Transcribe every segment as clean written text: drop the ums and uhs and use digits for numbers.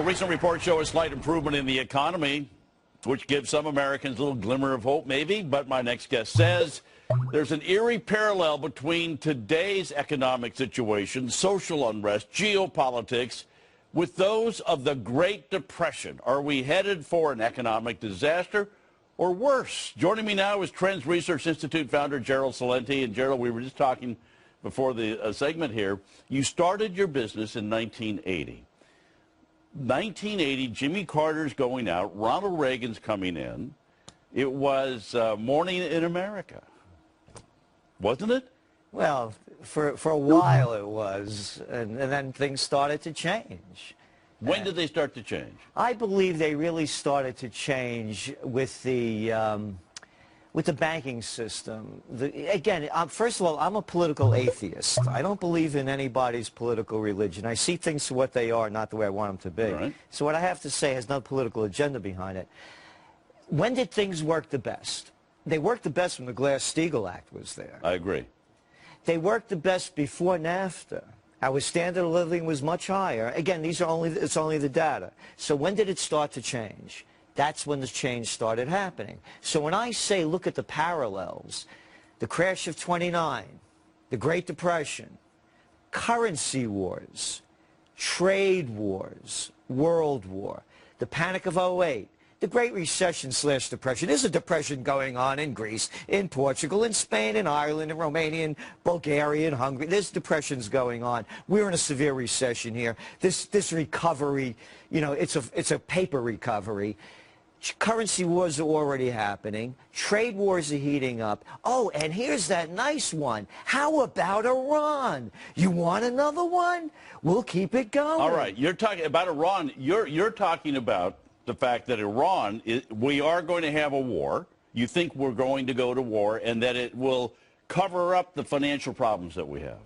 recent reports show a slight improvement in the economy, which gives some Americans a little glimmer of hope, maybe. But my next guest says there's an eerie parallel between today's economic situation, social unrest, geopolitics, with those of the Great Depression. Are we headed for an economic disaster or worse? Joining me now is Trends Research Institute founder Gerald Celente. And Gerald, we were just talking before the segment here. You started your business in 1980. 1980, Jimmy Carter's going out, Ronald Reagan's coming in. It was morning in America, wasn't it? Well, for a while it was, and then things started to change. When did they start to change? I believe they really started to change with the banking system. Again, first of all, I'm a political atheist. I don't believe in anybody's political religion. I see things for what they are, not the way I want them to be. Right. So what I have to say has no political agenda behind it. When did things work the best? They worked the best when the Glass-Steagall Act was there. I agree. They worked the best before NAFTA. Our standard of living was much higher. Again, it's only the data. So when did it start to change? That's when the change started happening. So when I say look at the parallels, the crash of '29, the Great Depression, currency wars, trade wars, World War, the Panic of '08, the Great Recession / Depression. There's a depression going on in Greece, in Portugal, in Spain, in Ireland, in Romania, in Bulgaria, in Hungary. There's depressions going on. We're in a severe recession here. This recovery, you know, it's a paper recovery. Currency wars are already happening. Trade wars are heating up. Oh, and here's that nice one. How about Iran? You want another one? We'll keep it going. All right, you're talking about Iran. You're talking about the fact that Iran, we are going to have a war. You think we're going to go to war and that it will cover up the financial problems that we have.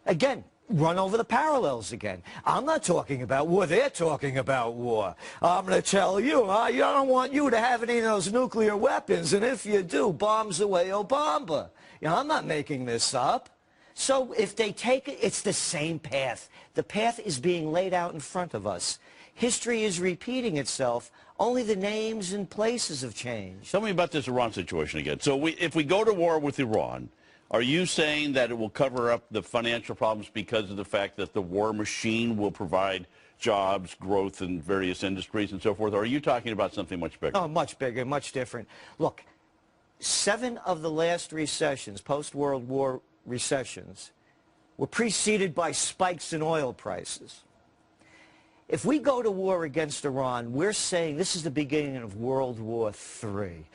Again, run over the parallels again. I'm not talking about war. They're talking about war. I'm going to tell you, I don't want you to have any of those nuclear weapons. And if you do, bombs away Obama. You know, I'm not making this up. So if they take it, it's the same path. The path is being laid out in front of us. History is repeating itself. Only the names and places have changed. Tell me about this Iran situation again. So if we go to war with Iran, are you saying that it will cover up the financial problems because of the fact that the war machine will provide jobs, growth in various industries and so forth? Or are you talking about something much bigger? Oh, much bigger, much different. Look, 7 of the last recessions, post-World War recessions, were preceded by spikes in oil prices. If we go to war against Iran, we're saying this is the beginning of World War III.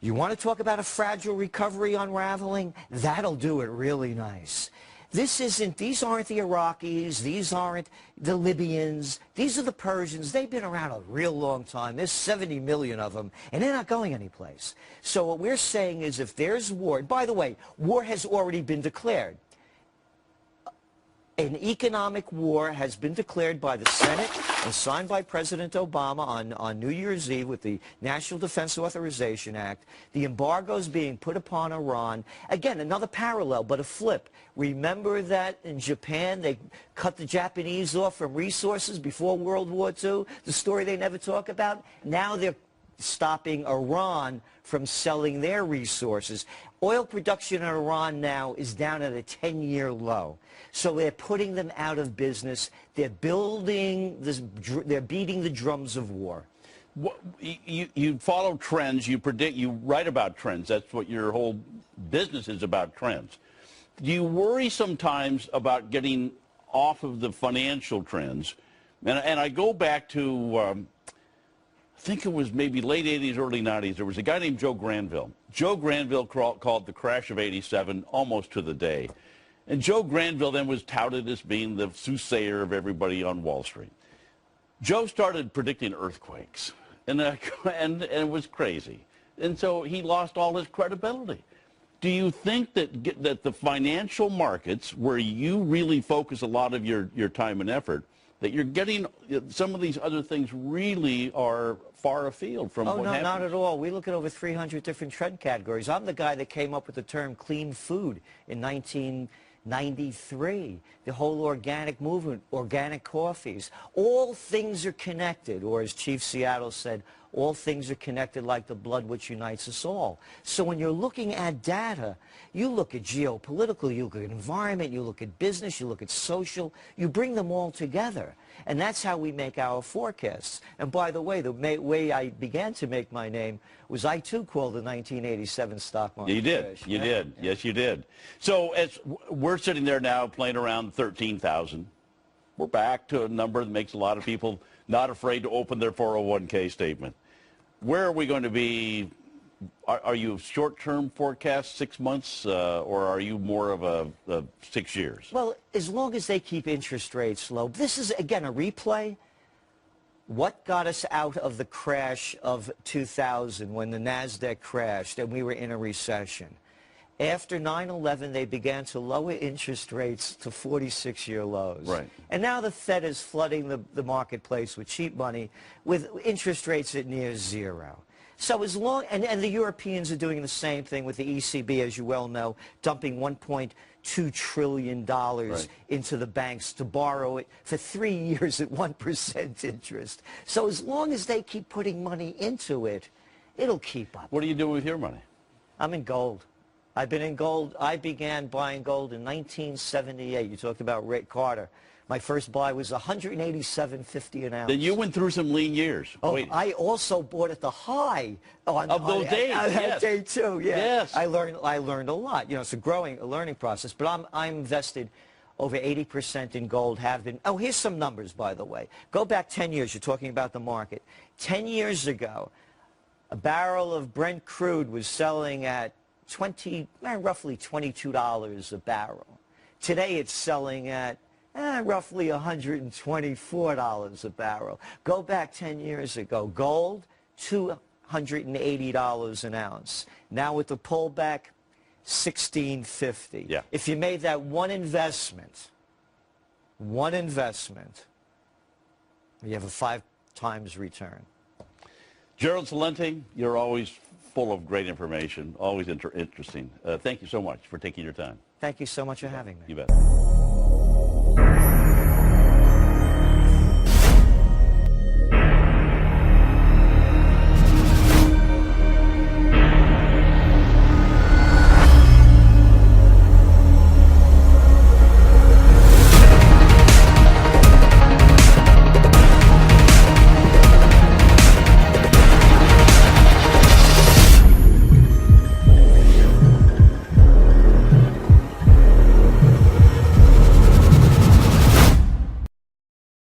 You want to talk about a fragile recovery unraveling? That'll do it really nice. These aren't the Iraqis, these aren't the Libyans, these are the Persians. They've been around a real long time. There's 70 million of them, and they're not going anyplace. So what we're saying is if there's war, by the way, war has already been declared. An economic war has been declared by the Senate and signed by President Obama on New Year's Eve with the National Defense Authorization Act. The embargo is being put upon Iran. Again, another parallel, but a flip. Remember that in Japan, they cut the Japanese off from resources before World War II? The story they never talk about? Now they're stopping Iran from selling their resources. Oil production in Iran now is down at a 10-year low. So they're putting them out of business. They're building this, they're beating the drums of war. You follow trends, you predict, you write about trends. That's what your whole business is about, trends. Do you worry sometimes about getting off of the financial trends? And I go back to, I think it was maybe late 80s, early 90s. There was a guy named Joe Granville. Joe Granville called the crash of '87 almost to the day. And Joe Granville then was touted as being the soothsayer of everybody on Wall Street. Joe started predicting earthquakes, and it was crazy. And so he lost all his credibility. Do you think that the financial markets, where you really focus a lot of your time and effort, that you're getting some of these other things really are far afield from what happens? Oh, no, not at all. We look at over 300 different trend categories. I'm the guy that came up with the term clean food in 93, the whole organic movement, organic coffees. All things are connected, or as Chief Seattle said, all things are connected like the blood which unites us all. So when you're looking at data, you look at geopolitical, you look at environment, you look at business, you look at social, you bring them all together. And that's how we make our forecasts. And by the way, the way I began to make my name was I too called the 1987 stock market. You did. crash. You did. Yes, you did. So as we're sitting there now playing around 13,000, we're back to a number that makes a lot of people not afraid to open their 401k statement. Where are we going to be? Are you short-term forecast, 6 months, or are you more of a 6 years? Well, as long as they keep interest rates low. This is, again, a replay. What got us out of the crash of 2000 when the NASDAQ crashed and we were in a recession? After 9/11, they began to lower interest rates to 46-year lows. Right. And now the Fed is flooding the marketplace with cheap money with interest rates at near zero. So as long, and the Europeans are doing the same thing with the ECB, as you well know, dumping $1.2 trillion into the banks to borrow it for 3 years at 1% interest. So as long as they keep putting money into it, it'll keep up. What are you doing with your money? I'm in gold. I've been in gold. I began buying gold in 1978. You talked about Ray Carter. My first buy was $187.50 an ounce. Then you went through some lean years. Oh, Wait. I also bought at the high Of those days, on that yes. day too. Yeah. Yes. I learned a lot. You know, it's a learning process. But I'm invested over 80% in gold. Have been. Oh, here's some numbers, by the way. Go back 10 years. You're talking about the market. 10 years ago, a barrel of Brent crude was selling at roughly $22 a barrel. Today it's selling at roughly $124 a barrel. Go back 10 years ago. Gold, $280 an ounce. Now with the pullback, $16.50. Yeah. If you made that one investment, you have a 5 times return. Gerald Celente, you're always full of great information, always interesting. Thank you so much for taking your time. Thank you so much for having me. You bet.